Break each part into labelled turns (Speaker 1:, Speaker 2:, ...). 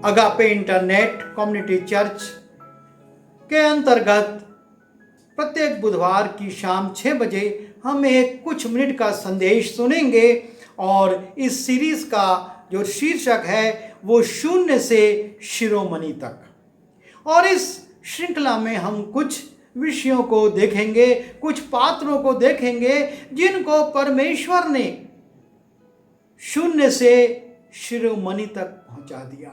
Speaker 1: Agape internet community church के अंतर्गत प्रत्येक बुधवार की शाम 6 बजे हम एक कुछ मिनट का संदेश सुनेंगे और इस सीरीज का जो शीर्षक है वो शून्य से शिरोमणि तक। और इस श्रृंखला में हम कुछ विषयों को देखेंगे, कुछ पात्रों को देखेंगे जिनको परमेश्वर ने शून्य से शिरोमणि तक पहुंचा दिया।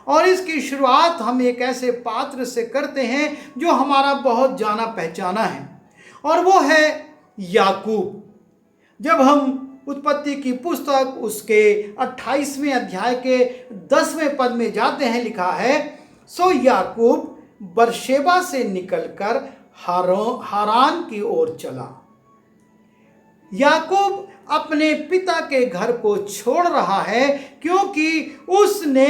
Speaker 1: और इसकी शुरुआत हम एक ऐसे पात्र से करते हैं जो हमारा बहुत जाना पहचाना है, और वो है याकूब। जब हम उत्पत्ति की पुस्तक उसके 28वें अध्याय के 10वें पद में जाते हैं, लिखा है, सो याकूब बरशेबा से निकलकर हारान की ओर चला। याकूब अपने पिता के घर को छोड़ रहा है क्योंकि उसने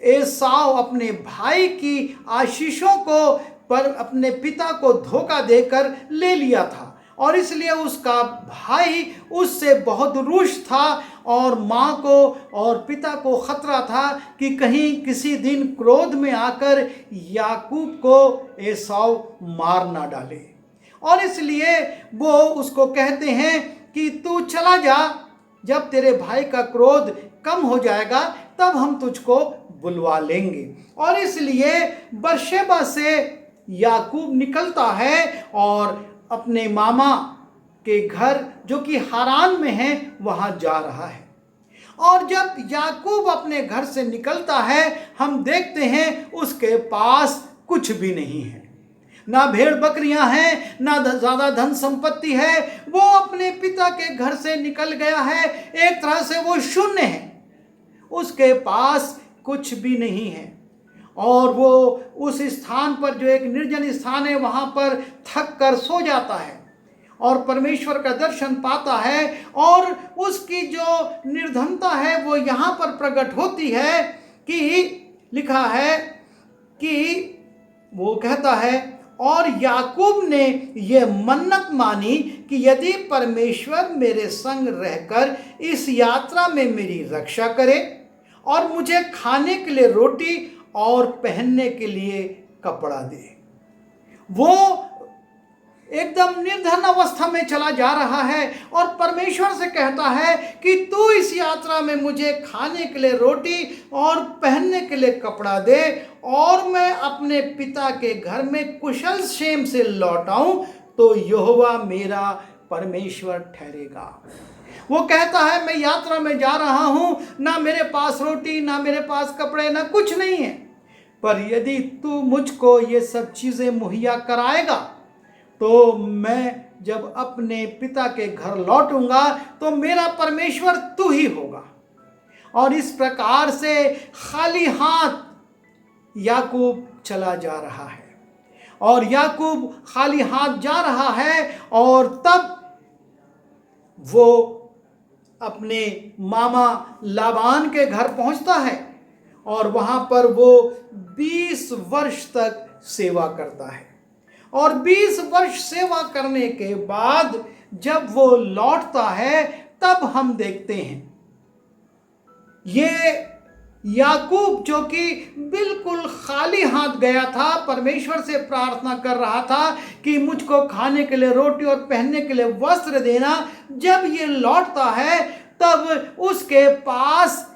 Speaker 1: एसाव अपने भाई की आशीषों को पर अपने पिता को धोखा देकर ले लिया था, और इसलिए उसका भाई उससे बहुत रुष्ट था और माँ को और पिता को खतरा था कि कहीं किसी दिन क्रोध में आकर याकूब को एसाव मार ना डाले। और इसलिए वो उसको कहते हैं कि तू चला जा, जब तेरे भाई का क्रोध कम हो जाएगा तब हम तुझको बुलवा लेंगे। और इसलिए बरशेबा से याकूब निकलता है और अपने मामा के घर जो कि हारान में है वहां जा रहा है। और जब याकूब अपने घर से निकलता है, हम देखते हैं उसके पास कुछ भी नहीं है, ना भेड़ बकरियां हैं, ना ज्यादा धन संपत्ति है। वो अपने पिता के घर से निकल गया है, एक तरह से वो शून्य है, उसके पास कुछ भी नहीं है। और वो उस स्थान पर जो एक निर्जन स्थान है वहां पर थक कर सो जाता है और परमेश्वर का दर्शन पाता है। और उसकी जो निर्धनता है वो यहाँ पर प्रकट होती है कि लिखा है कि वो कहता है, और याकूब ने यह मन्नत मानी कि यदि परमेश्वर मेरे संग रहकर इस यात्रा में मेरी रक्षा करे और मुझे खाने के लिए रोटी और पहनने के लिए कपड़ा दे। वो एकदम निर्धन अवस्था में चला जा रहा है और परमेश्वर से कहता है कि तू इस यात्रा में मुझे खाने के लिए रोटी और पहनने के लिए कपड़ा दे, और मैं अपने पिता के घर में कुशल क्षेम से लौट आऊं तो यहोवा मेरा परमेश्वर ठहरेगा। वो कहता है मैं यात्रा में जा रहा हूं, ना मेरे पास रोटी, ना मेरे पास कपड़े, ना कुछ नहीं है, पर यदि तू मुझको ये सब चीजें मुहैया कराएगा तो मैं जब अपने पिता के घर लौटूंगा तो मेरा परमेश्वर तू ही होगा। और इस प्रकार से खाली हाथ याकूब चला जा रहा है, और याकूब खाली हाथ जा रहा है। और तब वो अपने मामा लाबान के घर पहुंचता है और वहां पर वो 20 वर्ष तक सेवा करता है। और 20 वर्ष सेवा करने के बाद जब वो लौटता है तब हम देखते हैं ये याकूब जो कि बिल्कुल खाली हाथ गया था, परमेश्वर से प्रार्थना कर रहा था कि मुझको खाने के लिए रोटी और पहनने के लिए वस्त्र देना। जब ये लौटता है तब उसके पास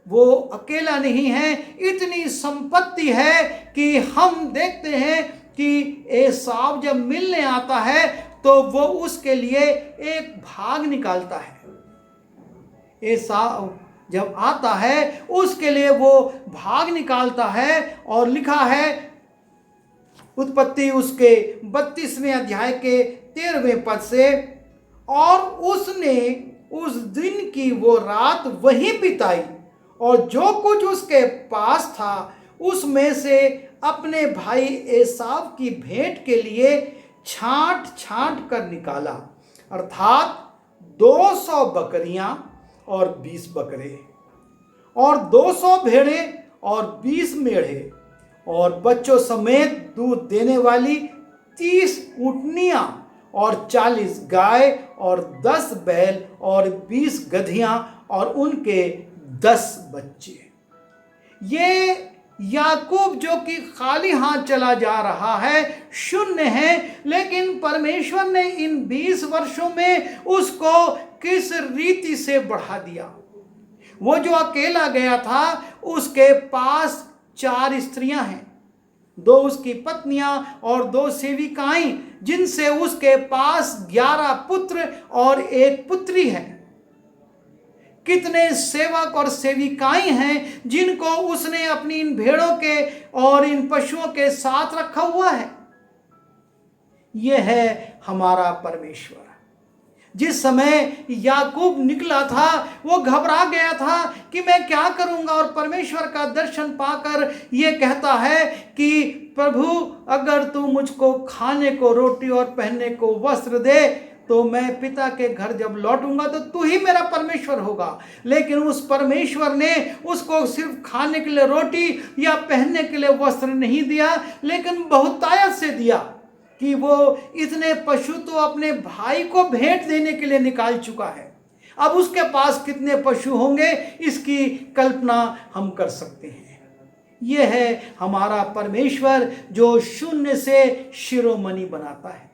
Speaker 1: वो अकेला नहीं है, इतनी संपत्ति है कि हम देखते हैं कि एसाव जब मिलने आता है तो वो उसके लिए एक भाग निकालता है। एसाव जब आता है उसके लिए वो भाग निकालता है, और लिखा है उत्पत्ति उसके 32वें अध्याय के 13वें पद से, और उसने उस दिन की वो रात वहीं बिताई और जो कुछ उसके पास था उसमें से अपने भाई एसाव की भेंट के लिए छांट छांट कर निकाला, अर्थात 200 बकरियां और 20 बकरे और 200 भेड़ें और 20 मेढ़े और बच्चों समेत दूध देने वाली 30 ऊँटनियां और 40 गाय और 10 बैल और 20 गधियां और उनके 10 बच्चे। ये याकूब जो कि खाली हाथ चला जा रहा है, शून्य है, लेकिन परमेश्वर ने इन 20 वर्षों में उसको किस रीति से बढ़ा दिया। वो जो अकेला गया था, उसके पास 4 स्त्रियां हैं, 2 उसकी पत्नियां और 2 सेविकाएं, जिनसे उसके पास 11 पुत्र और 1 पुत्री है। कितने सेवक और सेविकाएं हैं जिनको उसने अपनी इन भेड़ों के और इन पशुओं के साथ रखा हुआ है। यह है हमारा परमेश्वर। जिस समय याकूब निकला था, वो घबरा गया था कि मैं क्या करूंगा, और परमेश्वर का दर्शन पाकर ये कहता है कि प्रभु, अगर तू मुझको खाने को रोटी और पहनने को वस्त्र दे, तो मैं पिता के घर जब लौटूंगा तो तू ही मेरा परमेश्वर होगा। लेकिन उस परमेश्वर ने उसको सिर्फ खाने के लिए रोटी या पहनने के लिए वस्त्र नहीं दिया, लेकिन बहुतायत से दिया कि वो इतने पशु तो अपने भाई को भेंट देने के लिए निकाल चुका है। अब उसके पास कितने पशु होंगे, इसकी कल्पना हम कर सकते हैं। यह है हमारा परमेश्वर जो शून्य से शिरोमणि बनाता है,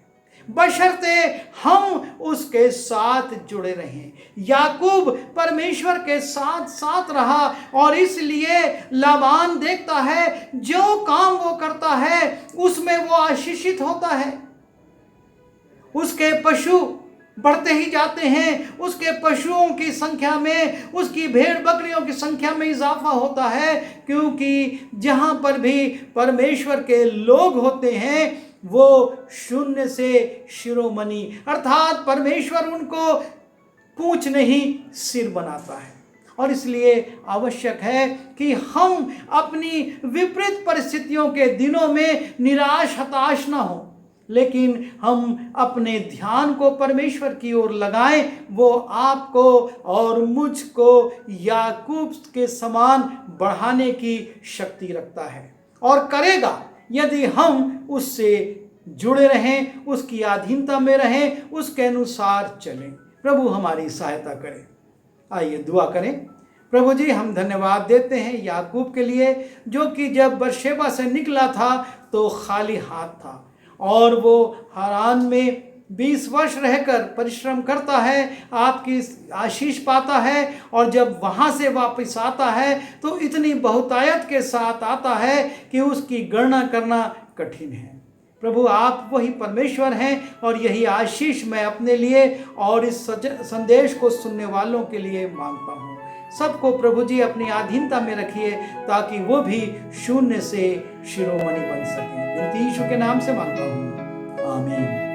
Speaker 1: बशर्ते हम उसके साथ जुड़े रहें। याकूब परमेश्वर के साथ साथ रहा, और इसलिए लाबान देखता है जो काम वो करता है उसमें वो आशीषित होता है। उसके पशु बढ़ते ही जाते हैं, उसके पशुओं की संख्या में, उसकी भेड़ बकरियों की संख्या में इजाफा होता है, क्योंकि जहां पर भी परमेश्वर के लोग होते हैं वो शून्य से शिरोमणि, अर्थात परमेश्वर उनको पूंछ नहीं सिर बनाता है। और इसलिए आवश्यक है कि हम अपनी विपरीत परिस्थितियों के दिनों में निराश हताश ना हो, लेकिन हम अपने ध्यान को परमेश्वर की ओर लगाएं। वो आपको और मुझको याकूब के समान बढ़ाने की शक्ति रखता है, और करेगा यदि हम उससे जुड़े रहें, उसकी अधीनता में रहें, उसके अनुसार चलें। प्रभु हमारी सहायता करें। आइए दुआ करें। प्रभु जी, हम धन्यवाद देते हैं याकूब के लिए, जो कि जब बर्शेबा से निकला था तो खाली हाथ था, और वो हारान में 20 वर्ष रहकर परिश्रम करता है, आपकी आशीष पाता है, और जब वहाँ से वापस आता है तो इतनी बहुतायत के साथ आता है कि उसकी गणना करना कठिन है। प्रभु, आप वही परमेश्वर हैं, और यही आशीष मैं अपने लिए और इस संदेश को सुनने वालों के लिए मांगता हूँ। सबको प्रभु जी अपनी अधीनता में रखिए, ताकि वो भी शून्य से शिरोमणि बन सकें। विनती यीशु के नाम से मांगता हूँ, आमीन।